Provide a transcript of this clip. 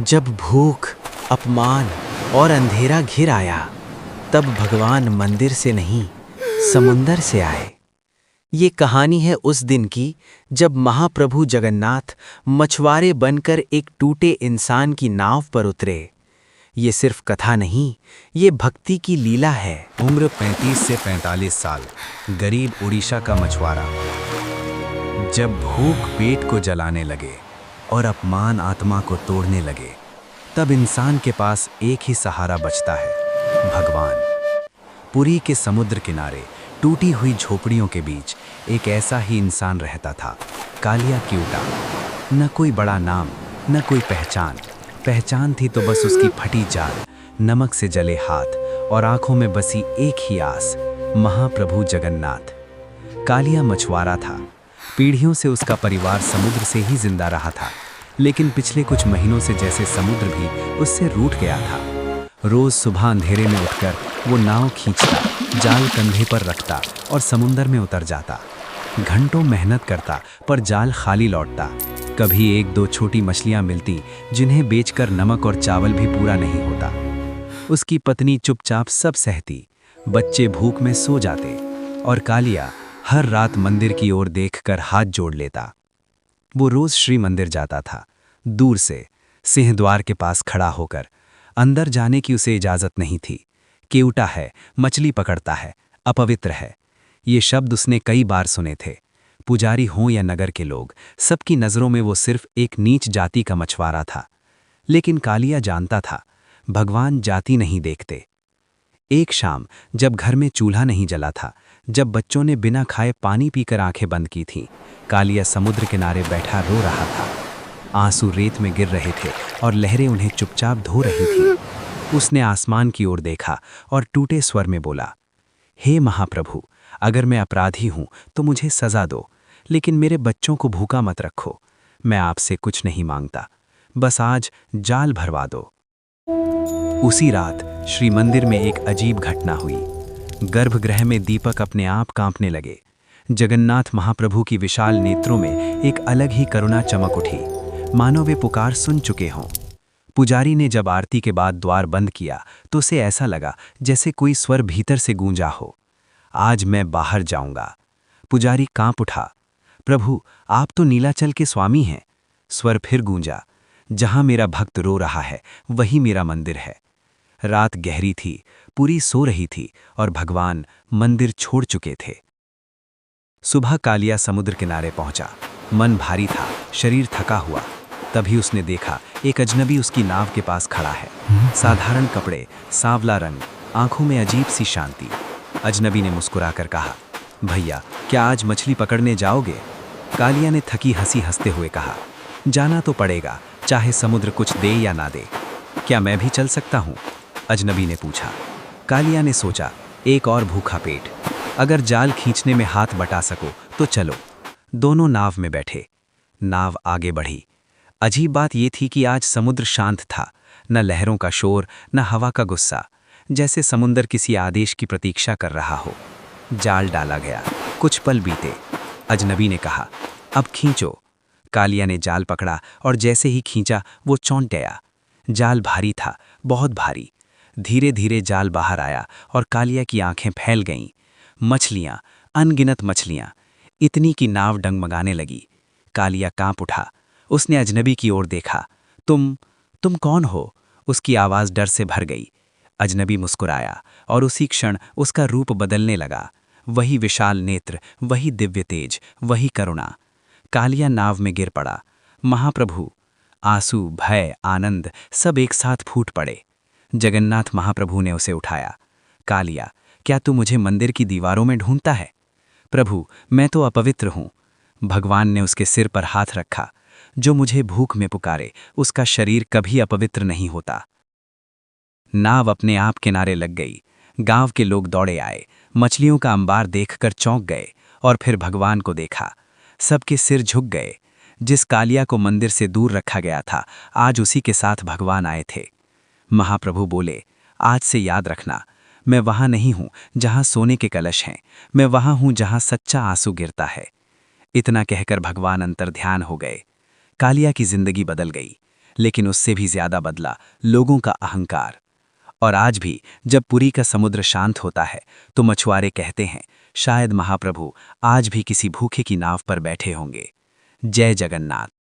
जब भूख, अपमान और अंधेरा घिर आया, तब भगवान मंदिर से नहीं, समुंदर से आए। ये कहानी है उस दिन की जब महाप्रभु जगन्नाथ मछुआरे बनकर एक टूटे इंसान की नाव पर उतरे। ये सिर्फ कथा नहीं, ये भक्ति की लीला है। उम्र 35 से 45 साल, गरीब उड़ीसा का मछुआरा। जब भूख पेट को जलाने लगे और अपमान आत्मा को तोड़ने लगे, तब इंसान के पास एक ही सहारा बचता है, भगवान। पुरी के समुद्र किनारे टूटी हुई झोपड़ियों के बीच एक ऐसा ही इंसान रहता था, कालिया क्यूटा। न कोई बड़ा नाम, न कोई पहचान थी तो बस उसकी फटी चाल, नमक से जले हाथ और आंखों में बसी एक ही आस, महाप्रभु जगन्नाथ। कालिया मछुआरा था। पीढ़ियों से उसका परिवार समुद्र से ही जिंदा रहा था, लेकिन पिछले कुछ महीनों से जैसे समुद्र भी उससे रूठ गया था। रोज सुबह अंधेरे में उठकर वो नाव खींचता, जाल कंधे पर रखता और समुद्र में उतर जाता। घंटों मेहनत करता पर जाल खाली लौटता। कभी एक दो छोटी मछलियां मिलती जिन्हें बेचकर नमक और चावल भी पूरा नहीं होता। उसकी पत्नी चुपचाप सब सहती, बच्चे भूख में सो जाते और कालिया हर रात मंदिर की ओर देखकर हाथ जोड़ लेता। वो रोज श्री मंदिर जाता था, दूर से, सिंहद्वार के पास खड़ा होकर। अंदर जाने की उसे इजाजत नहीं थी। केवटा है, मछली पकड़ता है, अपवित्र है। ये शब्द उसने कई बार सुने थे। पुजारी हों या नगर के लोग, सबकी नज़रों में वो सिर्फ एक नीच जाति का मछुआरा था। लेकिन कालिया जानता था, भगवान जाति नहीं देखते। एक शाम जब घर में चूल्हा नहीं जला था, जब बच्चों ने बिना खाए पानी पीकर आंखें बंद की थीं, कालिया समुद्र किनारे बैठा रो रहा था। आंसू रेत में गिर रहे थे और लहरें उन्हें चुपचाप धो रही थीं। उसने आसमान की ओर देखा और टूटे स्वर में बोला, हे महाप्रभु, अगर मैं अपराधी हूं तो मुझे सजा दो, लेकिन मेरे बच्चों को भूखा मत रखो। मैं आपसे कुछ नहीं मांगता, बस आज जाल भरवा दो। उसी रात श्री मंदिर में एक अजीब घटना हुई। गर्भगृह में दीपक अपने आप कांपने लगे। जगन्नाथ महाप्रभु की विशाल नेत्रों में एक अलग ही करुणा चमक उठी, मानो वे पुकार सुन चुके हों। पुजारी ने जब आरती के बाद द्वार बंद किया तो उसे ऐसा लगा जैसे कोई स्वर भीतर से गूंजा हो, आज मैं बाहर जाऊंगा। पुजारी कांप उठा, प्रभु आप तो नीलाचल के स्वामी हैं। स्वर फिर गूंजा, जहां मेरा भक्त रो रहा है वही मेरा मंदिर है। रात गहरी थी, पूरी सो रही थी और भगवान मंदिर छोड़ चुके थे। सुबह कालिया समुद्र किनारे पहुंचा। मन भारी था, शरीर थका हुआ। तभी उसने देखा एक अजनबी उसकी नाव के पास खड़ा है। साधारण कपड़े, सांवला रंग, आंखों में अजीब सी शांति। अजनबी ने मुस्कुराकर कहा, भैया क्या आज मछली पकड़ने जाओगे? कालिया ने थकी हंसी हंसते हुए कहा, जाना तो पड़ेगा, चाहे समुद्र कुछ दे या ना दे। क्या मैं भी चल सकता हूँ? अजनबी ने पूछा। कालिया ने सोचा, एक और भूखा पेट, अगर जाल खींचने में हाथ बटा सको तो चलो। दोनों नाव में बैठे। नाव आगे बढ़ी। अजीब बात यह थी कि आज समुद्र शांत था, न लहरों का शोर, न हवा का गुस्सा, जैसे समुद्र किसी आदेश की प्रतीक्षा कर रहा हो। जाल डाला गया, कुछ पल बीते। अजनबी ने कहा, अब खींचो। कालिया ने जाल पकड़ा और जैसे ही खींचा वो चौंक गया। जाल भारी था, बहुत भारी। धीरे धीरे जाल बाहर आया और कालिया की आंखें फैल गईं। मछलियां, अनगिनत मछलियां, इतनी कि नाव डगमगाने लगी। कालिया कांप उठा। उसने अजनबी की ओर देखा। तुम कौन हो? उसकी आवाज़ डर से भर गई। अजनबी मुस्कुराया और उसी क्षण उसका रूप बदलने लगा। वही विशाल नेत्र, वही दिव्य तेज, वही करुणा। कालिया नाव में गिर पड़ा। महाप्रभु! आंसू, भय, आनंद सब एक साथ फूट पड़े। जगन्नाथ महाप्रभु ने उसे उठाया। कालिया, क्या तू मुझे मंदिर की दीवारों में ढूंढता है? प्रभु, मैं तो अपवित्र हूं। भगवान ने उसके सिर पर हाथ रखा। जो मुझे भूख में पुकारे उसका शरीर कभी अपवित्र नहीं होता। नाव अपने आप किनारे लग गई। गांव के लोग दौड़े आए, मछलियों का अंबार देखकर चौंक गए और फिर भगवान को देखा। सबके सिर झुक गए। जिस कालिया को मंदिर से दूर रखा गया था, आज उसी के साथ भगवान आए थे। महाप्रभु बोले, आज से याद रखना, मैं वहां नहीं हूं जहां सोने के कलश हैं, मैं वहां हूं जहां सच्चा आंसू गिरता है। इतना कहकर भगवान अंतर्ध्यान हो गए। कालिया की जिंदगी बदल गई। लेकिन उससे भी ज्यादा बदला लोगों का अहंकार। और आज भी जब पुरी का समुद्र शांत होता है तो मछुआरे कहते हैं, शायद महाप्रभु आज भी किसी भूखे की नाव पर बैठे होंगे। जय जगन्नाथ।